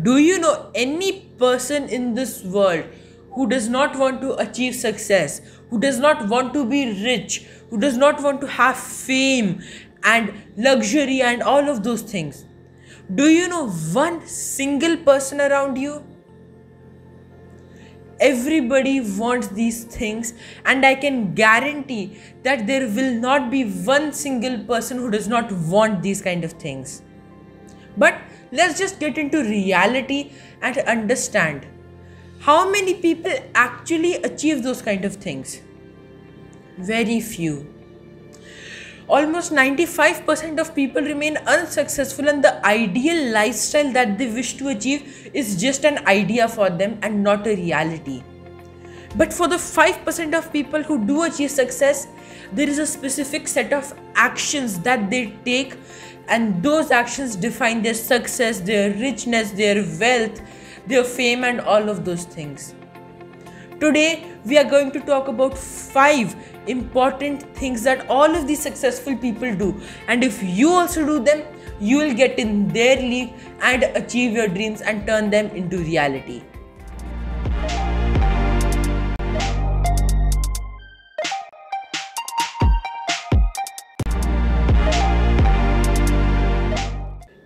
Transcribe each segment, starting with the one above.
Do you know any person in this world who does not want to achieve success, who does not want to be rich, who does not want to have fame and luxury and all of those things? Do you know one single person around you? Everybody wants these things, and I can guarantee that there will not be one single person who does not want these kind of things. But let's just get into reality and understand how many people actually achieve those kind of things. Very few. Almost 95% of people remain unsuccessful, and the ideal lifestyle that they wish to achieve is just an idea for them and not a reality. But for the 5% of people who do achieve success, there is a specific set of actions that they take, and those actions define their success, their richness, their wealth, their fame, and all of those things. Today, we are going to talk about 5 important things that all of these successful people do. And if you also do them, you will get in their league and achieve your dreams and turn them into reality.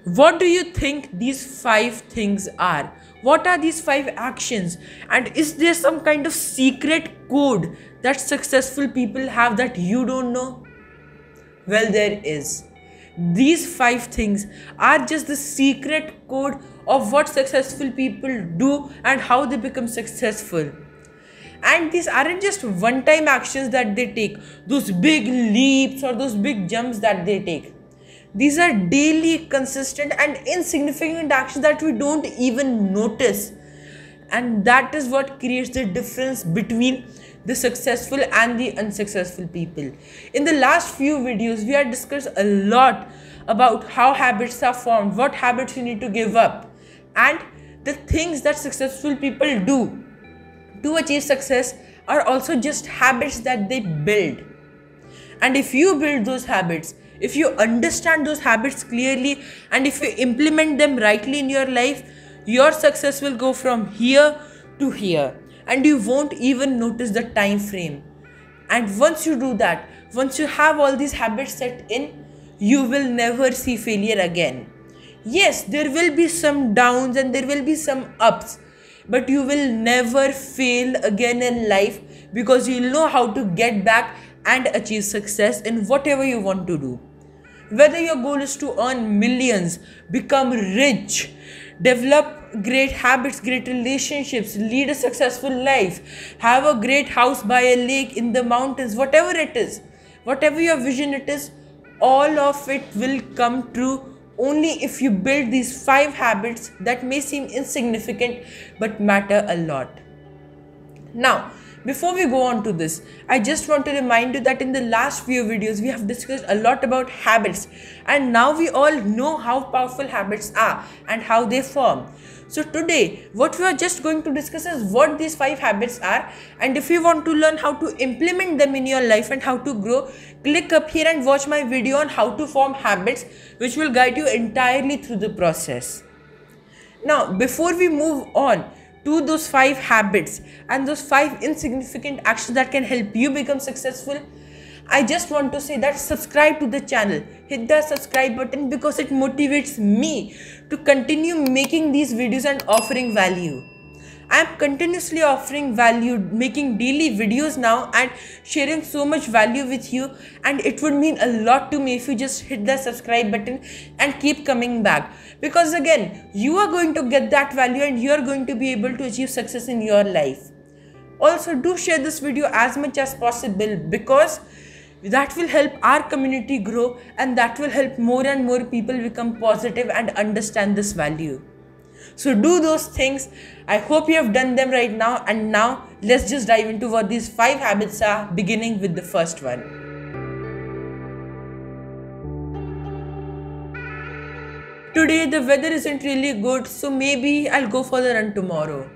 What do you think these 5 things are? What are these 5 actions? And is there some kind of secret code that successful people have that you don't know? Well, there is. These 5 things are just the secret code of what successful people do and how they become successful. And these aren't just one-time actions that they take, those big leaps or those big jumps that they take. These are daily, consistent and insignificant actions that we don't even notice. And that is what creates the difference between the successful and the unsuccessful people. In the last few videos, we have discussed a lot about how habits are formed, what habits you need to give up, and the things that successful people do to achieve success are also just habits that they build. And if you build those habits, if you understand those habits clearly, and if you implement them rightly in your life, your success will go from here to here, and you won't even notice the time frame. And once you do that, once you have all these habits set in, you will never see failure again. Yes, there will be some downs and there will be some ups, but you will never fail again in life, because you'll know how to get back and achieve success in whatever you want to do. Whether your goal is to earn millions, become rich, develop great habits, great relationships, lead a successful life, have a great house by a lake in the mountains, whatever it is, whatever your vision it is, all of it will come true only if you build these 5 habits that may seem insignificant but matter a lot. Now, before we go on to this, I just want to remind you that in the last few videos, we have discussed a lot about habits, and now we all know how powerful habits are and how they form. So today, what we are just going to discuss is what these 5 habits are, and if you want to learn how to implement them in your life and how to grow, click up here and watch my video on how to form habits, which will guide you entirely through the process. Now, before we move on to those 5 habits and those 5 insignificant actions that can help you become successful, I just want to say that subscribe to the channel, hit the subscribe button, because it motivates me to continue making these videos and offering value. I am continuously offering value, making daily videos now and sharing so much value with you, and it would mean a lot to me if you just hit the subscribe button and keep coming back, because again, you are going to get that value and you are going to be able to achieve success in your life. Also, do share this video as much as possible, because that will help our community grow, and that will help more and more people become positive and understand this value. So do those things. I hope you have done them right now, and now let's just dive into what these 5 habits are, beginning with the first one. Today the weather isn't really good, so maybe I'll go for the run tomorrow.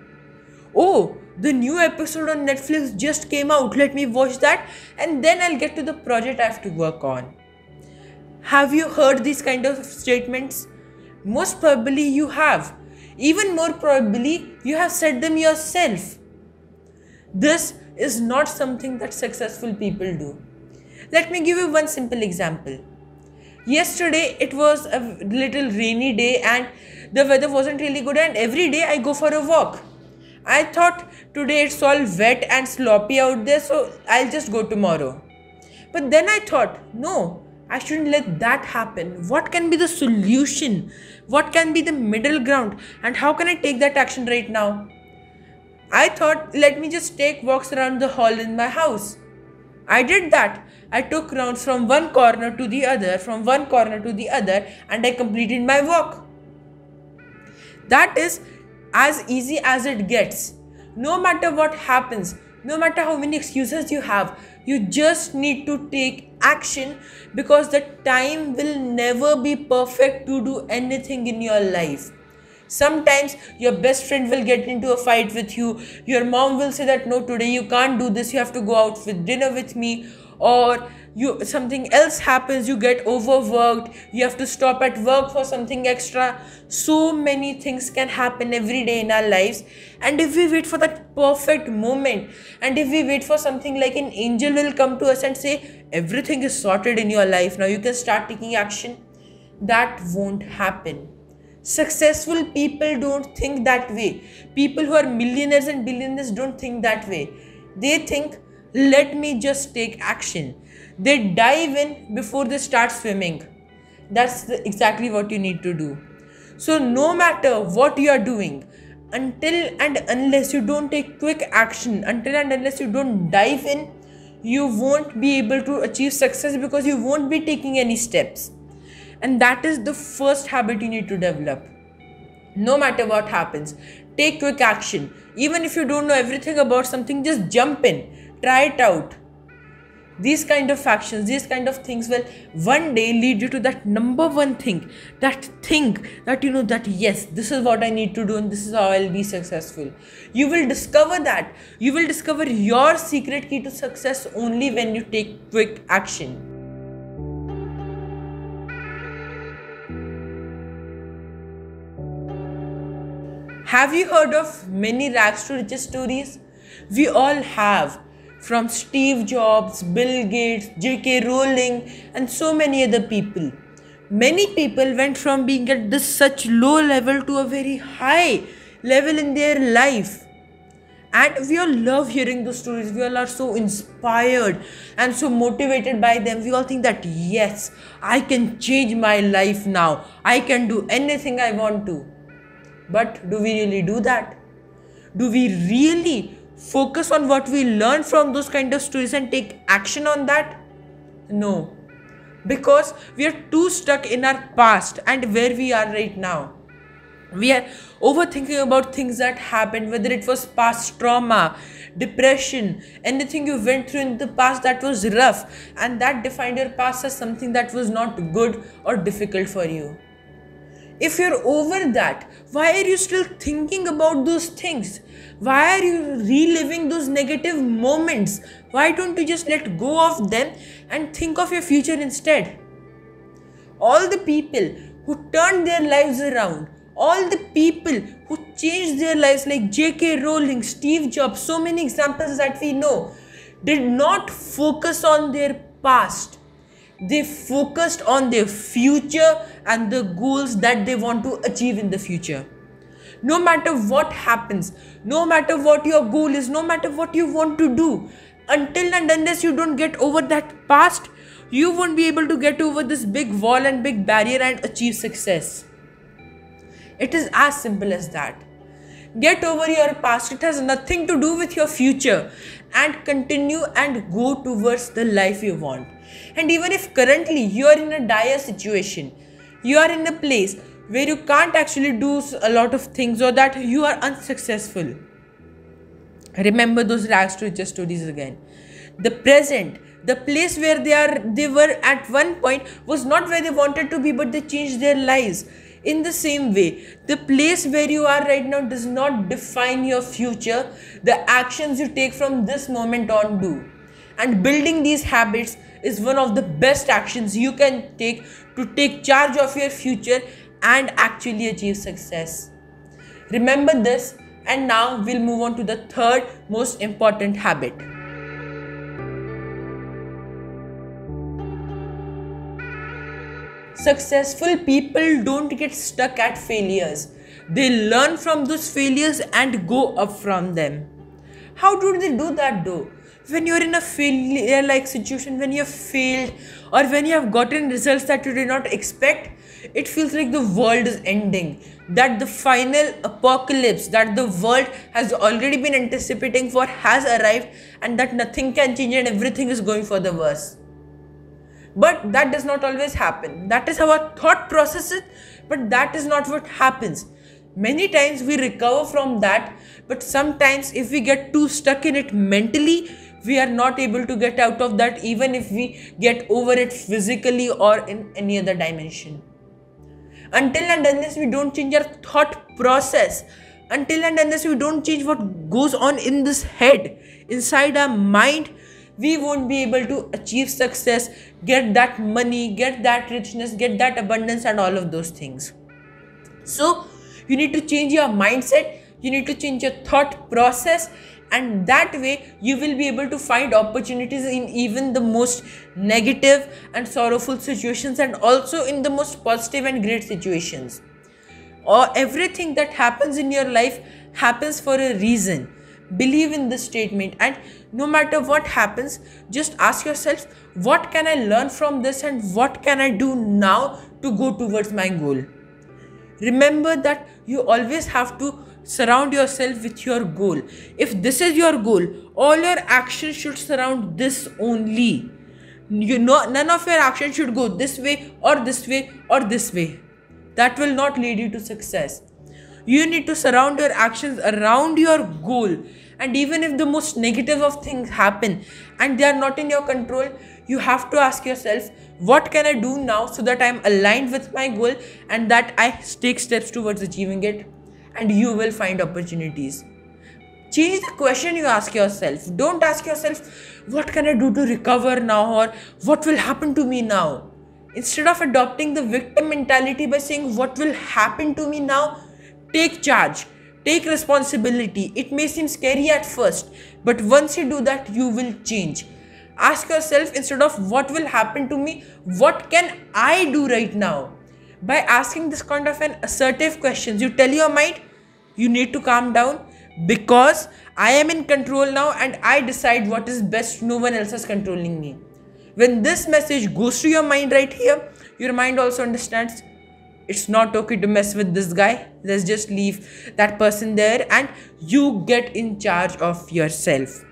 Oh, the new episode on Netflix just came out, let me watch that and then I'll get to the project I have to work on. Have you heard these kind of statements? Most probably you have. Even more probably, you have set them yourself. This is not something that successful people do. Let me give you one simple example. Yesterday it was a little rainy day and the weather wasn't really good, and every day I go for a walk. I thought today it's all wet and sloppy out there, so I'll just go tomorrow. But then I thought, no, I shouldn't let that happen. What can be the solution? What can be the middle ground? And how can I take that action right now? I thought, let me just take walks around the hall in my house. I did that. I took rounds from one corner to the other, from one corner to the other, and I completed my walk. That is as easy as it gets. No matter what happens, no matter how many excuses you have, you just need to take action, because the time will never be perfect to do anything in your life. Sometimes your best friend will get into a fight with you. Your mom will say that no, today you can't do this, you have to go out for dinner with me. Or something else happens, you get overworked, you have to stop at work for something extra. So many things can happen every day in our lives, and if we wait for that perfect moment, and if we wait for something like an angel will come to us and say everything is sorted in your life, now you can start taking action, that won't happen. Successful people don't think that way. People who are millionaires and billionaires don't think that way. They think, let me just take action. They dive in before they start swimming. That's exactly what you need to do. So no matter what you are doing, until and unless you don't take quick action, until and unless you don't dive in, you won't be able to achieve success, because you won't be taking any steps. And that is the first habit you need to develop. No matter what happens, take quick action. Even if you don't know everything about something, just jump in, try it out. These kind of actions, these kind of things will one day lead you to that number one thing, that you know that yes, this is what I need to do and this is how I'll be successful. You will discover that. You will discover your secret key to success only when you take quick action. Have you heard of many rags to riches stories? We all have. From Steve Jobs, Bill Gates, J.K. Rowling, and so many other people. Many people went from being at this such low level to a very high level in their life. And we all love hearing those stories. We all are so inspired and so motivated by them. We all think that yes, I can change my life now. I can do anything I want to. But do we really do that? Do we really focus on what we learn from those kind of stories and take action on that? No. Because we are too stuck in our past and where we are right now. We are overthinking about things that happened, whether it was past trauma, depression, anything you went through in the past that was rough and that defined your past as something that was not good or difficult for you. If you're over that, why are you still thinking about those things? Why are you reliving those negative moments? Why don't you just let go of them and think of your future instead? All the people who turned their lives around, all the people who changed their lives like J.K. Rowling, Steve Jobs, so many examples that we know, did not focus on their past. They focused on their future and the goals that they want to achieve in the future. No matter what happens, no matter what your goal is, no matter what you want to do, until and unless you don't get over that past, you won't be able to get over this big wall and big barrier and achieve success. It is as simple as that. Get over your past. It has nothing to do with your future, and continue and go towards the life you want. And even if currently you are in a dire situation, you are in a place where you can't actually do a lot of things, or that you are unsuccessful, remember those rags to riches stories again. The present, the place where they were at one point was not where they wanted to be, but they changed their lives. In the same way, the place where you are right now does not define your future. The actions you take from this moment on do. And building these habits is one of the best actions you can take to take charge of your future and actually achieve success. Remember this, and now we'll move on to the third most important habit. Successful people don't get stuck at failures. They learn from those failures and go up from them. How do they do that though? When you're in a failure like situation, when you've failed or when you have gotten results that you did not expect, it feels like the world is ending. That the final apocalypse that the world has already been anticipating for has arrived, and that nothing can change and everything is going for the worse. But that does not always happen. That is how our thought process is, but that is not what happens. Many times we recover from that, but sometimes if we get too stuck in it mentally, we are not able to get out of that, even if we get over it physically or in any other dimension. Until and unless we don't change our thought process, until and unless we don't change what goes on in this head, inside our mind, we won't be able to achieve success, get that money, get that richness, get that abundance and all of those things. So you need to change your mindset, you need to change your thought process, and that way you will be able to find opportunities in even the most negative and sorrowful situations, and also in the most positive and great situations. Or everything that happens in your life happens for a reason. Believe in this statement, and no matter what happens, just ask yourself, what can I learn from this and what can I do now to go towards my goal? Remember that you always have to surround yourself with your goal. If this is your goal, all your actions should surround this only. None of your actions should go this way or this way or this way. That will not lead you to success. You need to surround your actions around your goal. And even if the most negative of things happen and they are not in your control, you have to ask yourself, what can I do now so that I am aligned with my goal and that I take steps towards achieving it? And you will find opportunities. Change the question you ask yourself. Don't ask yourself, what can I do to recover now, or what will happen to me now? Instead of adopting the victim mentality by saying, what will happen to me now? Take charge. Take responsibility. It may seem scary at first, but once you do that, you will change. Ask yourself, instead of what will happen to me, what can I do right now? By asking this kind of an assertive questions, you tell your mind, you need to calm down because I am in control now and I decide what is best. No one else is controlling me. When this message goes to your mind right here, your mind also understands it's not okay to mess with this guy. Let's just leave that person there and you get in charge of yourself.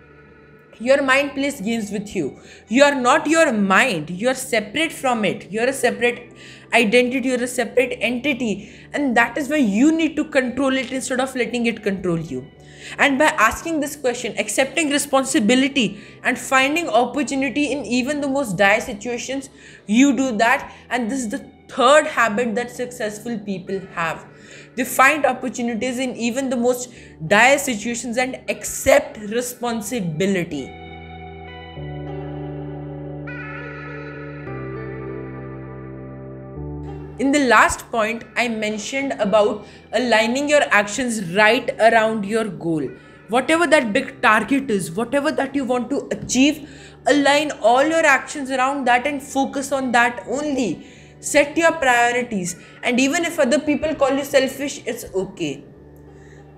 Your mind plays games with you. You are not your mind. You are separate from it. You are a separate identity. You are a separate entity. And that is why you need to control it instead of letting it control you. And by asking this question, accepting responsibility and finding opportunity in even the most dire situations, you do that. And this is the third habit that successful people have. They find opportunities in even the most dire situations and accept responsibility. In the last point, I mentioned about aligning your actions right around your goal. Whatever that big target is, whatever that you want to achieve, align all your actions around that and focus on that only. Set your priorities, and even if other people call you selfish, it's okay.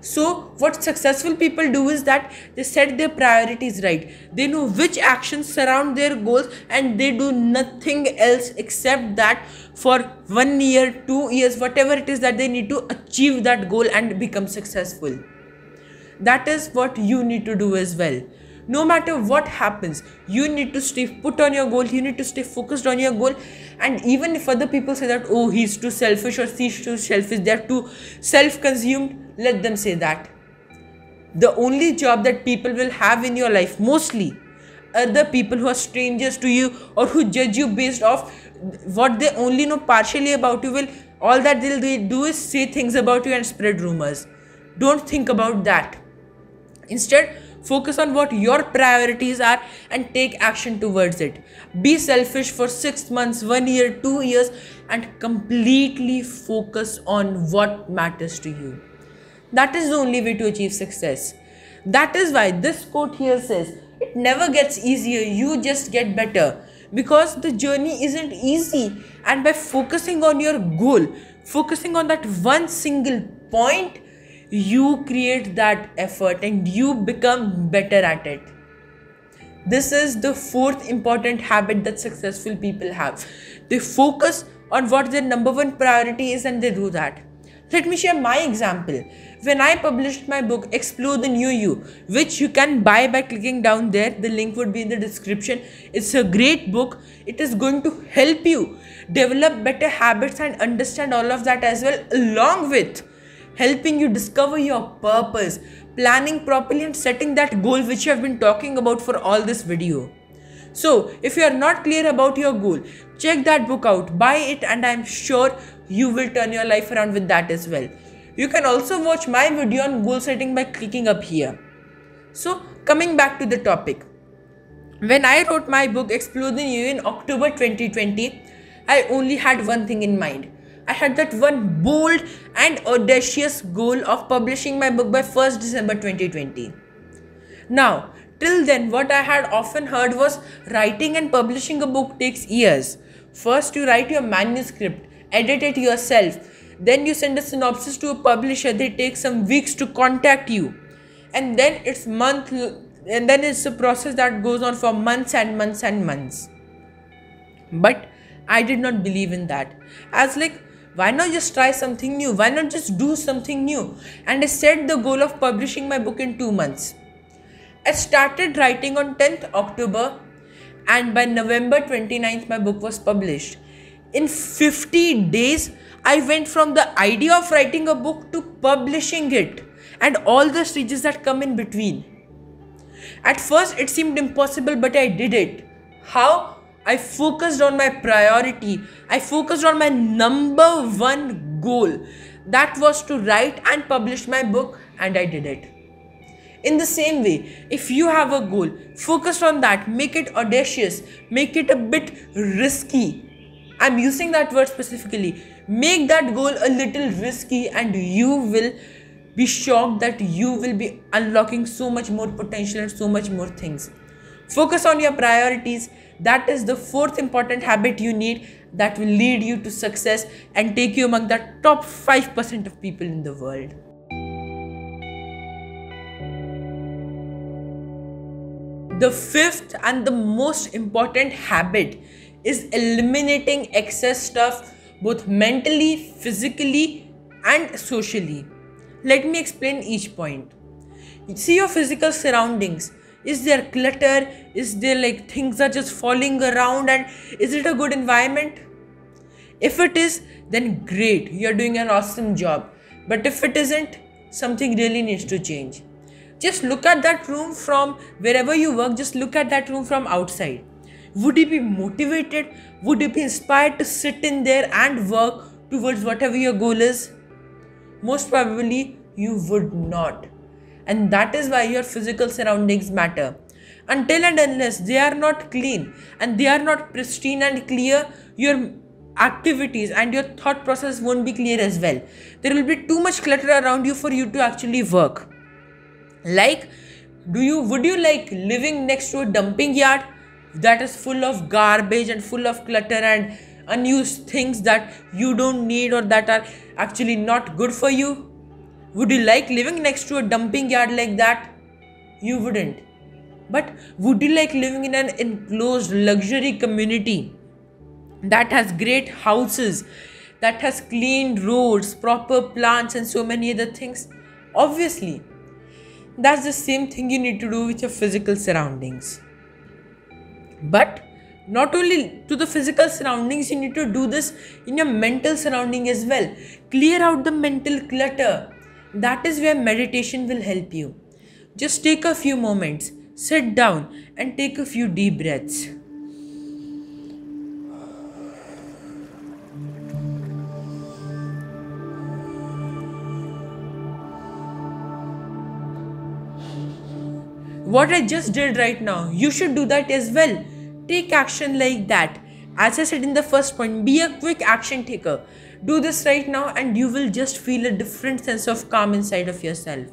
So what successful people do is that they set their priorities right. They know which actions surround their goals and they do nothing else except that for 1 year, 2 years, whatever it is that they need to achieve that goal and become successful. That is what you need to do as well. No matter what happens, you need to stay put on your goal. You need to stay focused on your goal. And even if other people say that, oh, he's too selfish or she's too selfish, they're too self-consumed, let them say that. The only job that people will have in your life, mostly, are the people who are strangers to you or who judge you based off what they only know partially about you. All that they'll do is say things about you and spread rumors. Don't think about that. Instead, focus on what your priorities are and take action towards it. Be selfish for 6 months, 1 year, 2 years and completely focus on what matters to you. That is the only way to achieve success. That is why this quote here says, it never gets easier, you just get better. Because the journey isn't easy, and by focusing on your goal, focusing on that one single point, you create that effort and you become better at it. This is the fourth important habit that successful people have. They focus on what their number one priority is and they do that. Let me share my example. When I published my book, Explore the New You, which you can buy by clicking down there, the link would be in the description. It's a great book. It is going to help you develop better habits and understand all of that as well, along with helping you discover your purpose, planning properly and setting that goal which you have been talking about for all this video. So, if you are not clear about your goal, check that book out, buy it, and I'm sure you will turn your life around with that as well. You can also watch my video on goal setting by clicking up here. So, coming back to the topic. When I wrote my book Explore the New in October 2020, I only had one thing in mind. I had that one bold and audacious goal of publishing my book by 1st December 2020. Now, till then, what I had often heard was writing and publishing a book takes years. First, you write your manuscript, edit it yourself. Then you send a synopsis to a publisher. They take some weeks to contact you. And then it's a process that goes on for months and months and months. But I did not believe in that. I was like, why not just try something new? Why not just do something new? And I set the goal of publishing my book in 2 months. I started writing on 10th October and by November 29th my book was published. In 50 days, I went from the idea of writing a book to publishing it and all the stages that come in between. At first, it seemed impossible, but I did it. How? I focused on my priority. I focused on my number one goal. That was to write and publish my book, and I did it. In the same way, if you have a goal, focus on that. Make it audacious. Make it a bit risky. I'm using that word specifically. Make that goal a little risky and you will be shocked that you will be unlocking so much more potential and so much more things. Focus on your priorities. That is the fourth important habit you need that will lead you to success and take you among the top 5% of people in the world. The fifth and the most important habit is eliminating excess stuff both mentally, physically and socially. Let me explain each point. See your physical surroundings. Is there clutter? Is there like things are just falling around, and is it a good environment? If it is, then great, you're doing an awesome job. But if it isn't, something really needs to change. Just look at that room from wherever you work, just look at that room from outside. Would you be motivated? Would you be inspired to sit in there and work towards whatever your goal is? Most probably, you would not. And that is why your physical surroundings matter. Until and unless they are not clean and they are not pristine and clear, your activities and your thought process won't be clear as well. There will be too much clutter around you for you to actually work. Like, would you like living next to a dumping yard that is full of garbage and full of clutter and unused things that you don't need or that are actually not good for you? Would you like living next to a dumping yard like that? You wouldn't. But would you like living in an enclosed luxury community that has great houses, that has clean roads, proper plants and so many other things? Obviously. That's the same thing you need to do with your physical surroundings. But not only to the physical surroundings, you need to do this in your mental surrounding as well. Clear out the mental clutter. That is where meditation will help you. Just take a few moments, sit down and take a few deep breaths. What I just did right now, you should do that as well. Take action like that. As I said in the first point, be a quick action taker. Do this right now and you will just feel a different sense of calm inside of yourself.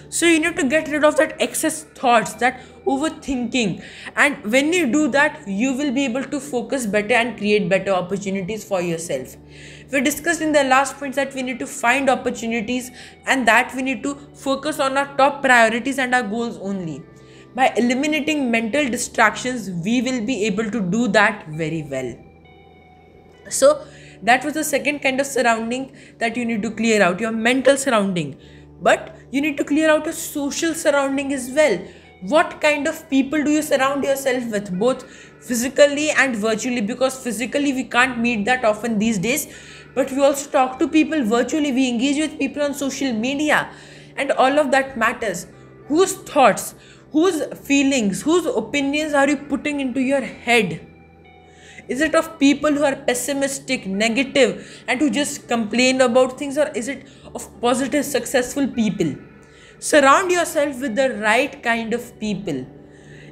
So you need to get rid of that excess thoughts, that overthinking, and when you do that, you will be able to focus better and create better opportunities for yourself. We discussed in the last points that we need to find opportunities and that we need to focus on our top priorities and our goals only. By eliminating mental distractions, we will be able to do that very well. So that was the second kind of surrounding that you need to clear out, your mental surrounding. But you need to clear out your social surrounding as well. What kind of people do you surround yourself with, both physically and virtually? Because physically we can't meet that often these days, but we also talk to people virtually, we engage with people on social media, and all of that matters. Whose thoughts, whose feelings, whose opinions are you putting into your head? Is it of people who are pessimistic, negative, and who just complain about things, or is it of positive, successful people? Surround yourself with the right kind of people.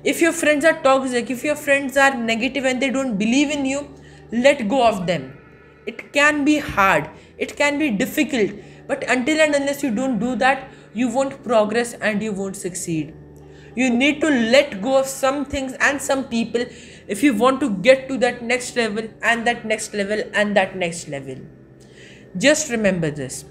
If your friends are toxic, if your friends are negative and they don't believe in you, let go of them. It can be hard, it can be difficult, but until and unless you don't do that, you won't progress and you won't succeed. You need to let go of some things and some people if you want to get to that next level and that next level and that next level. Just remember this.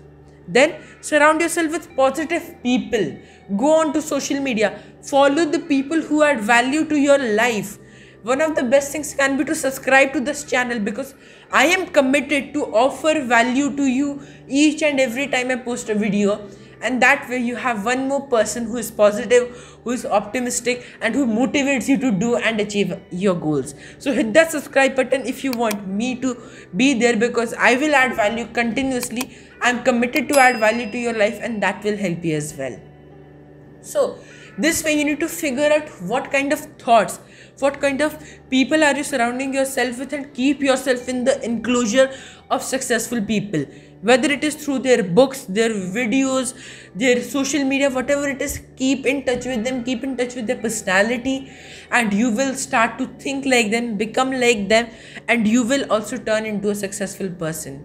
Then surround yourself with positive people. Go on to social media. Follow the people who add value to your life. One of the best things can be to subscribe to this channel, because I am committed to offer value to you each and every time I post a video. And that way you have one more person who is positive, who is optimistic, and who motivates you to do and achieve your goals. So hit that subscribe button if you want me to be there, because I will add value continuously. I am committed to add value to your life, and that will help you as well. So this way you need to figure out what kind of thoughts, what kind of people are you surrounding yourself with, and keep yourself in the enclosure of successful people. Whether it is through their books, their videos, their social media, whatever it is, keep in touch with them, keep in touch with their personality, and you will start to think like them, become like them, and you will also turn into a successful person.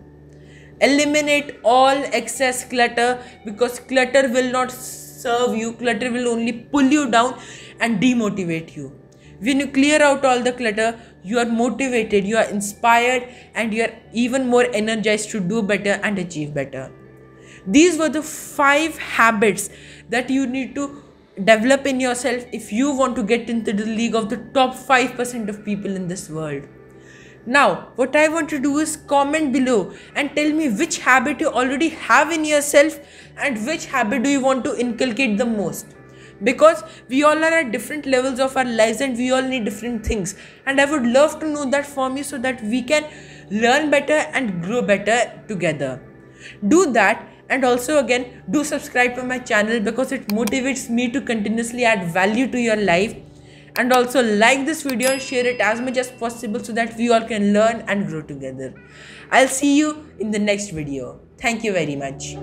Eliminate all excess clutter, because clutter will not serve you. Clutter will only pull you down and demotivate you. When you clear out all the clutter, you are motivated, you are inspired, and you are even more energized to do better and achieve better. These were the 5 habits that you need to develop in yourself if you want to get into the league of the top 5% of people in this world. Now, what I want to do is comment below and tell me which habit you already have in yourself and which habit do you want to inculcate the most. Because we all are at different levels of our lives and we all need different things, and I would love to know that from you so that we can learn better and grow better together. Do that, and also again do subscribe to my channel, because it motivates me to continuously add value to your life. And also like this video and share it as much as possible so that we all can learn and grow together. I'll see you in the next video. Thank you very much.